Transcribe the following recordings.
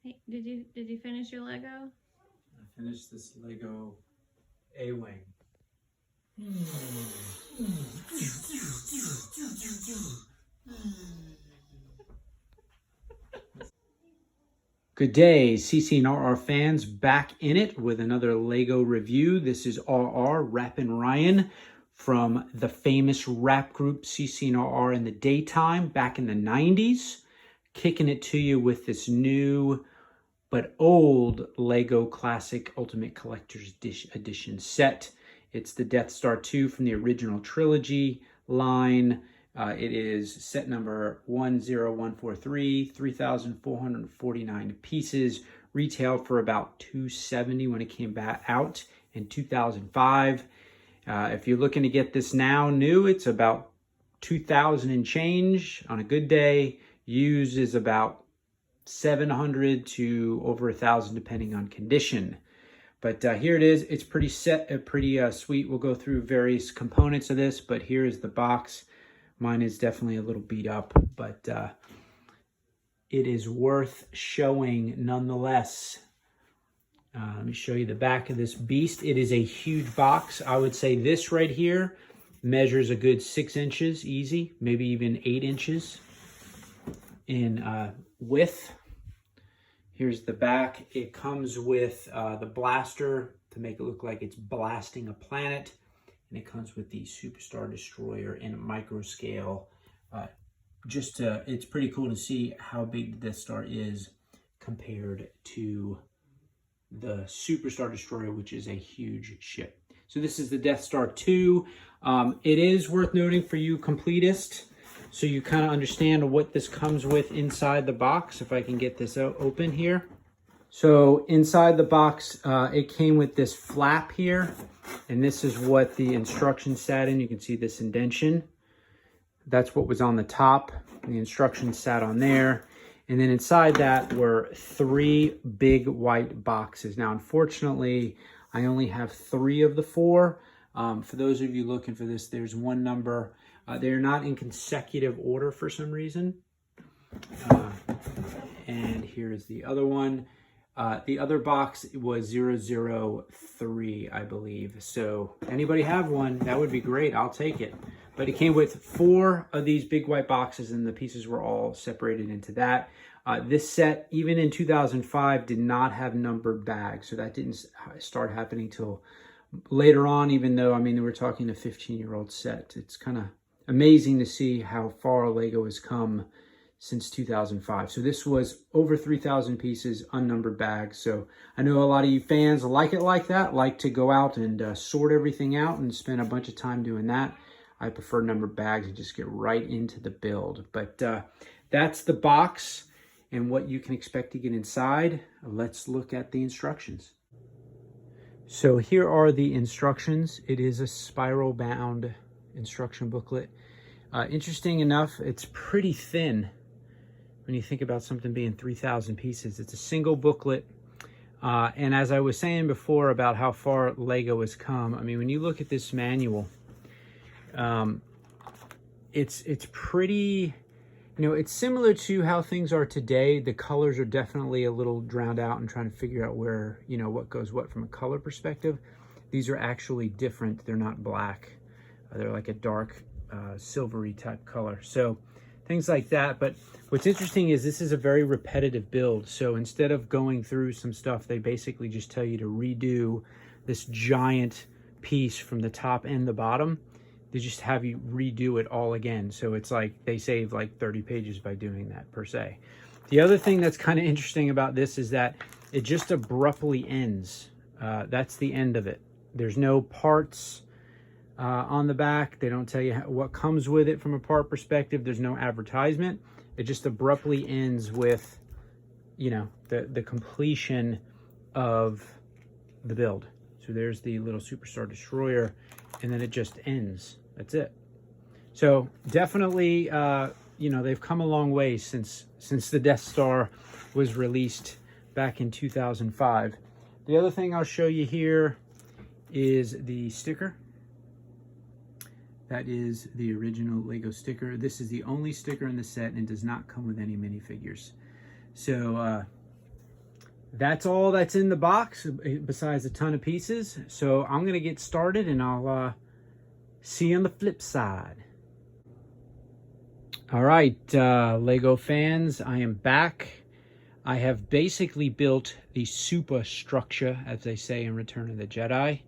Hey, did you finish your Lego? I finished this Lego A-Wing. Good day, CC and RR fans, back in it with another Lego review. This is RR, Rappin' Ryan, from the famous rap group CC and RR in the daytime back in the 90s. Kicking it to you with this new but old Lego Classic Ultimate Collector's Edition set. It's the Death Star 2 from the original trilogy line. It is set number 10143, 3,449 pieces, retailed for about $270 when it came back out in 2005. If you're looking to get this now new, it's about 2,000 and change. On a good day, used is about 700 to over 1,000 depending on condition. But here it is. It's pretty sweet. We'll go through various components of this, but here is the box. Mine is definitely a little beat up, but it is worth showing nonetheless. Let me show you the back of this beast. It is a huge box. I would say this right here measures a good 6 inches, easy, maybe even 8 inches in width. Here's the back. It comes with the blaster to make it look like it's blasting a planet, and it comes with the Stardestroyer in a micro scale. It's pretty cool to see how big the Death Star is compared to the Stardestroyer, which is a huge ship. So this is the Death Star 2. It is worth noting for you completists, so you kind of understand what this comes with inside the box. If I can get this open here. So inside the box, it came with this flap here, and this is what the instructions sat in. You can see this indentation. That's what was on the top. The instructions sat on there. And then inside that were 3 big white boxes. Now, unfortunately, I only have 3 of the 4. For those of you looking for this, there's one number. They're not in consecutive order for some reason. And here's the other one. The other box was 003, I believe. So anybody have one, that would be great. I'll take it. But it came with 4 of these big white boxes, and the pieces were all separated into that. This set, even in 2005, did not have numbered bags. So that didn't start happening till later on, even though, I mean, we're talking a 15-year-old set. It's kind of amazing to see how far Lego has come since 2005. So this was over 3,000 pieces, unnumbered bags. So I know a lot of you fans like it like that, like to go out and sort everything out and spend a bunch of time doing that. I prefer numbered bags and just get right into the build. But that's the box and what you can expect to get inside. Let's look at the instructions. So here are the instructions. It is a spiral bound instruction booklet. Interesting enough, it's pretty thin when you think about something being 3,000 pieces. It's a single booklet. And as I was saying before about how far Lego has come, I mean, when you look at this manual, it's pretty, you know, it's similar to how things are today. The colors are definitely a little drowned out and trying to figure out where, you know, what goes what from a color perspective. These are actually different. They're not black. They're like a dark silvery type color. So things like that. But what's interesting is this is a very repetitive build. So instead of going through some stuff, they basically just tell you to redo this giant piece from the top and the bottom. They just have you redo it all again. So it's like they save like 30 pages by doing that per se. The other thing that's kind of interesting about this is that it just abruptly ends. That's the end of it. There's no parts on the back. They don't tell you what comes with it from a part perspective. There's no advertisement. It just abruptly ends with, you know, the completion of the build. So there's the little Stardestroyer, and then it just ends. That's it. So definitely, you know, they've come a long way since the Death Star was released back in 2005. The other thing I'll show you here is the sticker. That is the original Lego sticker. This is the only sticker in the set and does not come with any minifigures. So that's all that's in the box besides a ton of pieces. So I'm going to get started and I'll see you on the flip side. All right, Lego fans, I am back. I have basically built the superstructure, as they say in Return of the Jedi,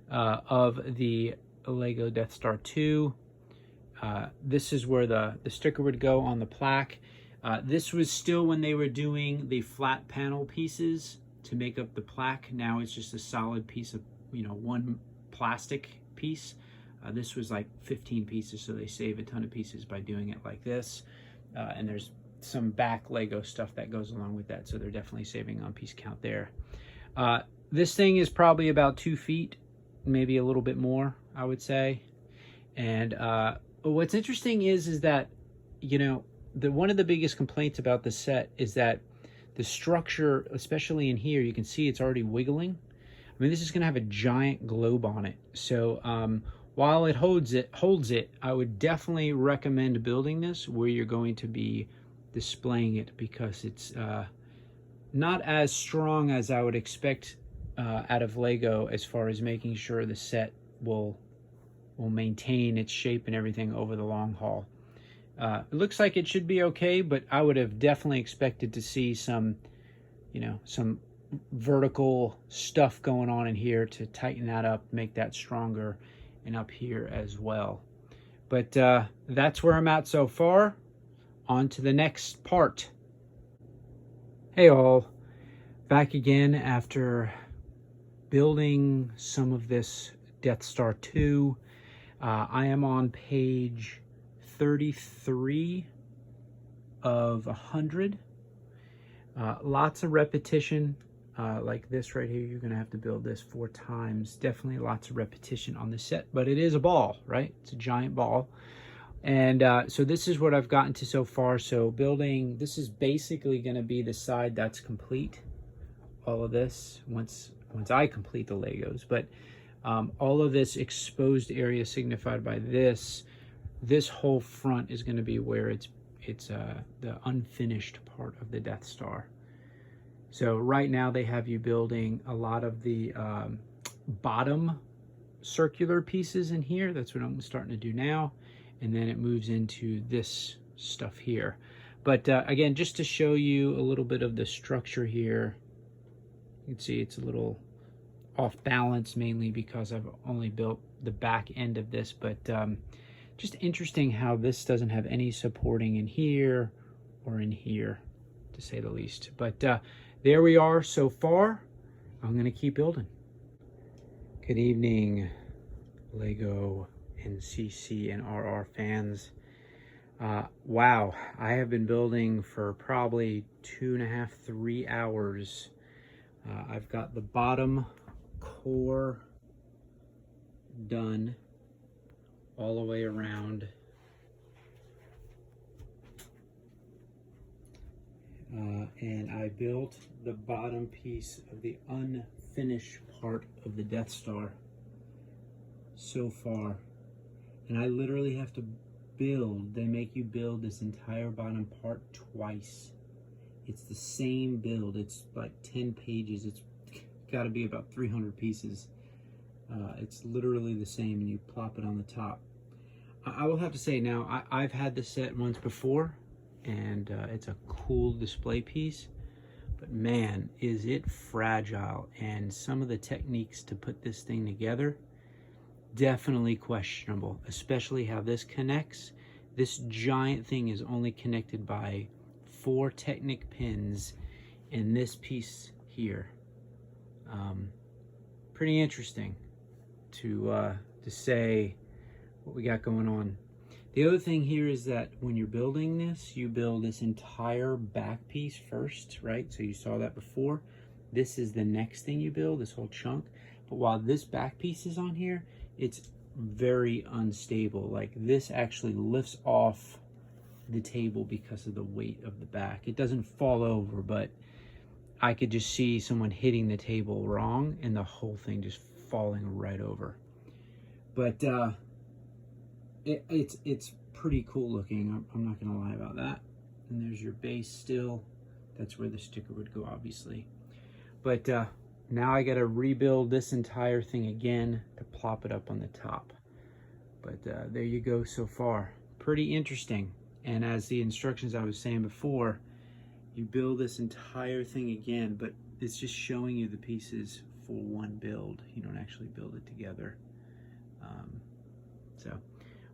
of the Lego Death Star 2. This is where the sticker would go on the plaque. This was still when they were doing the flat panel pieces to make up the plaque. Now it's just a solid piece of, one plastic piece. This was like 15 pieces, so they save a ton of pieces by doing it like this. And there's some back Lego stuff that goes along with that, so they're definitely saving on piece count there. This thing is probably about 2 feet, maybe a little bit more, I would say. And what's interesting is that, one of the biggest complaints about the set is that the structure, especially in here, you can see it's already wiggling. I mean, this is going to have a giant globe on it. So while it holds it, I would definitely recommend building this where you're going to be displaying it, because it's not as strong as I would expect out of Lego as far as making sure the set will maintain its shape and everything over the long haul. It looks like it should be okay, but I would have definitely expected to see some vertical stuff going on in here to tighten that up, make that stronger, and up here as well. But that's where I'm at so far. On to the next part. Hey all, back again after building some of this Death Star 2. I am on page 33 of 100. Lots of repetition. Like this right here, you're going to have to build this 4 times. Definitely lots of repetition on the set, but it is a ball, right? It's a giant ball. And so this is what I've gotten to so far. So building, this is basically going to be the side that's complete. All of this, once I complete the Legos. But all of this exposed area signified by this whole front is going to be where it's the unfinished part of the Death Star. So right now they have you building a lot of the bottom circular pieces in here. That's what I'm starting to do now. And then it moves into this stuff here. But again, just to show you a little bit of the structure here, you can see it's a little off balance, mainly because I've only built the back end of this. But just interesting how this doesn't have any supporting in here or in here, to say the least. But there we are so far. I'm going to keep building. Good evening, Lego and CC and RR fans. Wow, I have been building for probably 2.5, 3 hours. I've got the bottom core done all the way around. And I built the bottom piece of the unfinished part of the Death Star so far. And I literally have to build, they make you build this entire bottom part twice. It's the same build. It's like 10 pages. It's got to be about 300 pieces. It's literally the same, and you plop it on the top. I will have to say now, I've had this set once before, and it's a cool display piece, but man, is it fragile. And some of the techniques to put this thing together, definitely questionable, especially how this connects. This giant thing is only connected by 4 Technic pins in this piece here. Pretty interesting to say what we got going on. The other thing here is that when you're building this, you build this entire back piece first, right? So you saw that before. This is the next thing you build, this whole chunk. But while this back piece is on here, it's very unstable. Like this actually lifts off the table because of the weight of the back. It doesn't fall over, but I could just see someone hitting the table wrong and the whole thing just falling right over. But it's pretty cool looking. I'm not gonna lie about that. And there's your base still. That's where the sticker would go, obviously. But now I got to rebuild this entire thing again to plop it up on the top. But there you go so far. Pretty interesting. And as the instructions I was saying before, you build this entire thing again, but it's just showing you the pieces for one build. You don't actually build it together.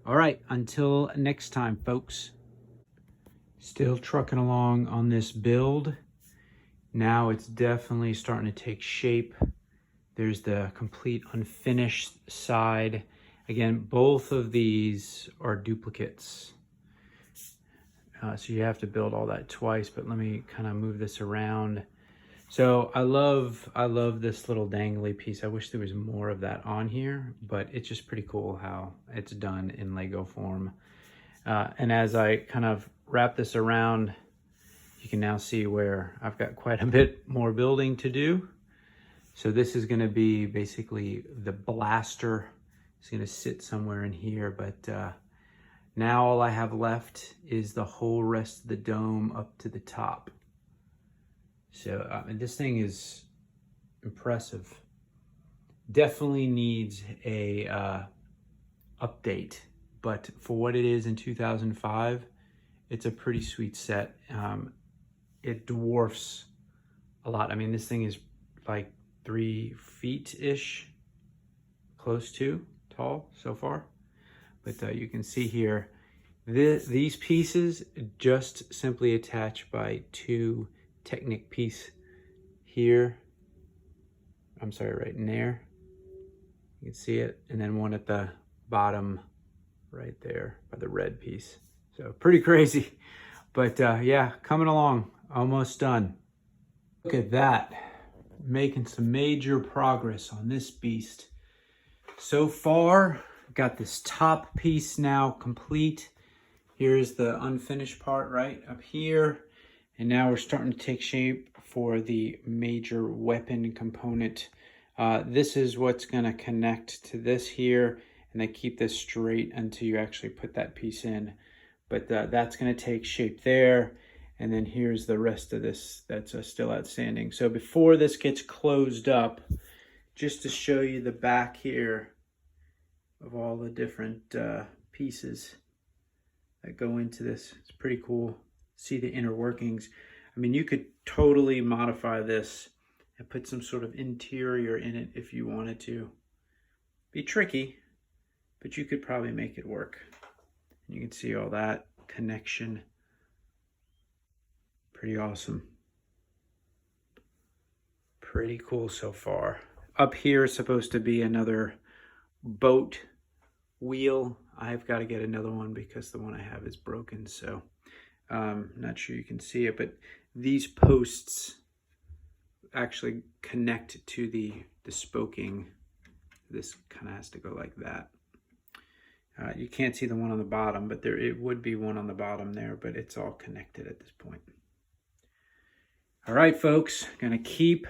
All right, until next time, folks. Still trucking along on this build. Now it's definitely starting to take shape. There's the complete unfinished side. Again, both of these are duplicates. So you have to build all that twice, but let me kind of move this around. So I love this little dangly piece. I wish there was more of that on here, but it's just pretty cool how it's done in Lego form. And as I kind of wrap this around, you can now see where I've got quite a bit more building to do. So this is going to be basically the blaster. It's going to sit somewhere in here, but now all I have left is the whole rest of the dome up to the top. So this thing is impressive. Definitely needs a update, but for what it is in 2005, it's a pretty sweet set. It dwarfs a lot. I mean, this thing is like 3 feet-ish, close to tall so far. But you can see here, these pieces just simply attach by 2 Technic piece here. I'm sorry, right in there. You can see it. And then one at the bottom right there by the red piece. So pretty crazy. But yeah, coming along, almost done. Look at that. Making some major progress on this beast. So far, got this top piece now complete. Here's the unfinished part right up here. And now we're starting to take shape for the major weapon component. This is what's going to connect to this here, and they keep this straight until you actually put that piece in. But that's going to take shape there, and then here's the rest of this that's still outstanding. So before this gets closed up, just to show you the back here of all the different pieces that go into this, it's pretty cool. See the inner workings. I mean, you could totally modify this and put some sort of interior in it if you wanted to. Be tricky, but you could probably make it work. And you can see all that connection. Pretty awesome. Pretty cool so far. Up here is supposed to be another boat wheel. I've got to get another one because the one I have is broken, so not sure you can see it, but these posts actually connect to the spoking. This kind of has to go like that. You can't see the one on the bottom, but it would be one on the bottom there, but it's all connected at this point. All right, folks, gonna keep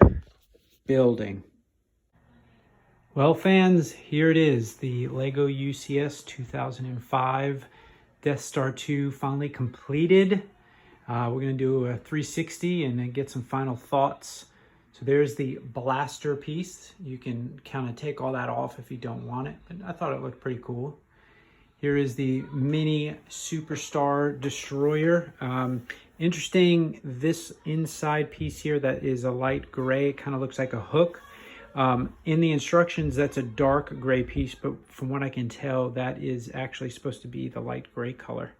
building. Well, fans, here it is, the Lego UCS 2005 Death Star 2 finally completed. We're going to do a 360 and then get some final thoughts. So there's the blaster piece. You can kind of take all that off if you don't want it, but I thought it looked pretty cool. Here is the mini Superstar Destroyer. Interesting, this inside piece here that is a light gray, it kind of looks like a hook. In the instructions, that's a dark gray piece, but from what I can tell, that is actually supposed to be the light gray color.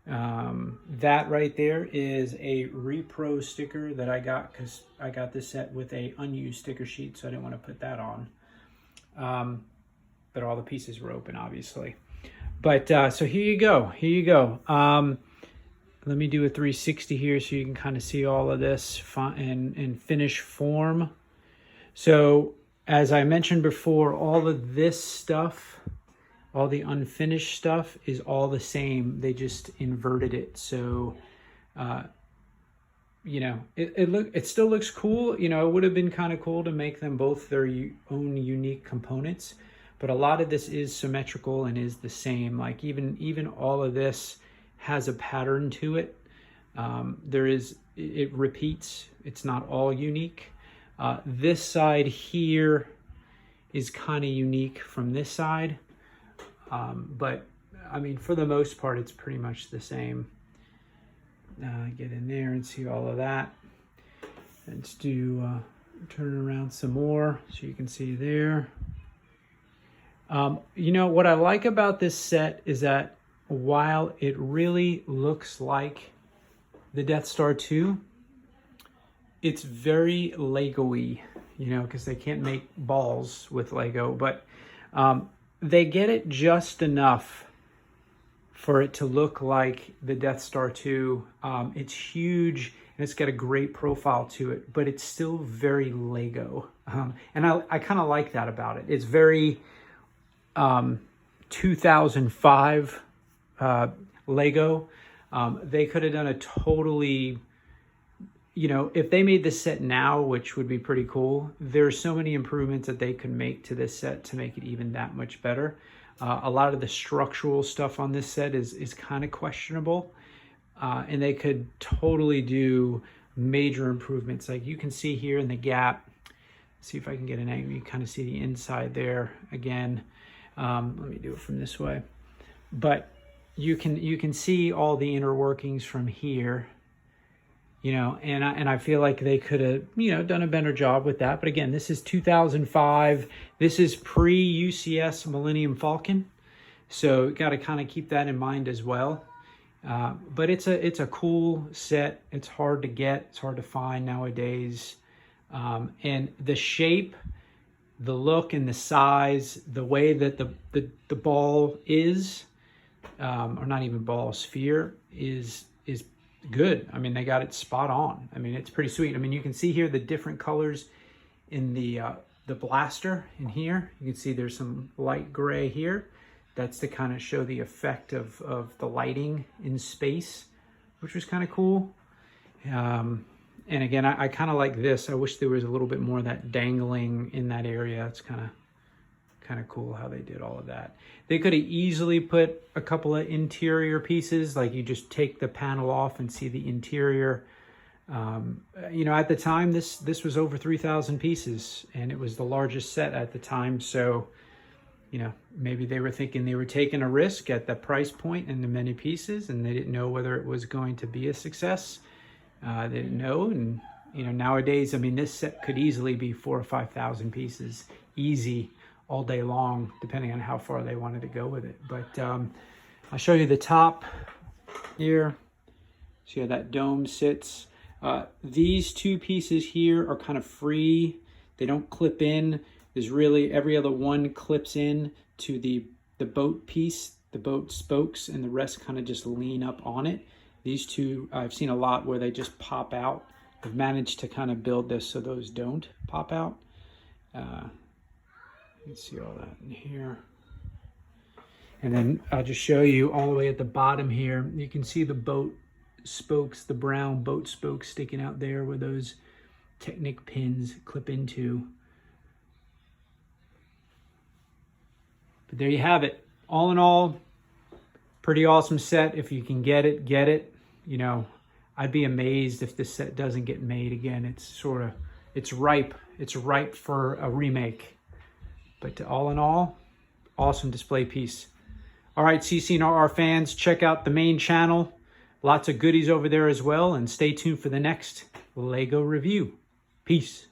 That right there is a repro sticker that I got because I got this set with a unused sticker sheet, so I didn't want to put that on. But all the pieces were open, obviously. But so here you go. Here you go. Let me do a 360 here so you can kind of see all of this in finished form. So as I mentioned before, all of this stuff, all the unfinished stuff is all the same. They just inverted it. So, you know, it still looks cool. You know, it would have been kind of cool to make them both their own unique components. But a lot of this is symmetrical and is the same. Like even all of this has a pattern to it. It repeats. It's not all unique. This side here is kind of unique from this side. But I mean, for the most part, it's pretty much the same. Get in there and see all of that. Let's do, turn it around some more so you can see there. You know, what I like about this set is that while it really looks like the Death Star 2, it's very Lego-y, you know, because they can't make balls with Lego, but they get it just enough for it to look like the Death Star 2. It's huge and it's got a great profile to it, but it's still very Lego. And I kind of like that about it. It's very 2005 Lego. They could have done a totally, you know, if they made this set now, which would be pretty cool, there's so many improvements that they could make to this set to make it even that much better. A lot of the structural stuff on this set is kind of questionable, and they could totally do major improvements. Like you can see here in the gap, see if I can get an angle, you kind of see the inside there again. Let me do it from this way, but you can see all the inner workings from here, you know, and I feel like they could have, you know, done a better job with that. But again, this is 2005. This is pre-UCS Millennium Falcon, so got to kind of keep that in mind as well. But it's a cool set. It's hard to get. It's hard to find nowadays. And the shape, the look, and the size, the way that the ball is, or not even ball, sphere is good. I mean, they got it spot on. I mean, it's pretty sweet. I mean, you can see here the different colors in the blaster in here. You can see there's some light gray here. That's to kind of show the effect of the lighting in space, which was kind of cool. And again, I kind of like this. I wish there was a little bit more of that dangling in that area. It's kind of cool how they did all of that. They could have easily put a couple of interior pieces, like you just take the panel off and see the interior. You know, at the time, this was over 3,000 pieces, and it was the largest set at the time. So, you know, maybe they were thinking they were taking a risk at the price point and the many pieces, and they didn't know whether it was going to be a success. They didn't know, and you know, nowadays, I mean, this set could easily be 4,000 or 5,000 pieces, easy, all day long, depending on how far they wanted to go with it. But I'll show you the top here. See how that dome sits. These two pieces here are kind of free. They don't clip in. There's really every other one clips in to the boat piece, the boat spokes, and the rest kind of just lean up on it. These two, I've seen a lot where they just pop out. I've managed to kind of build this so those don't pop out. You can see all that in here. And then I'll just show you all the way at the bottom here. You can see the boat spokes, the brown boat spokes sticking out there where those Technic pins clip into. But there you have it. All in all, pretty awesome set. If you can get it, get it. You know, I'd be amazed if this set doesn't get made again. It's ripe. It's ripe for a remake. But all in all, awesome display piece. All right, CC and RR fans, check out the main channel. Lots of goodies over there as well. And stay tuned for the next Lego review. Peace.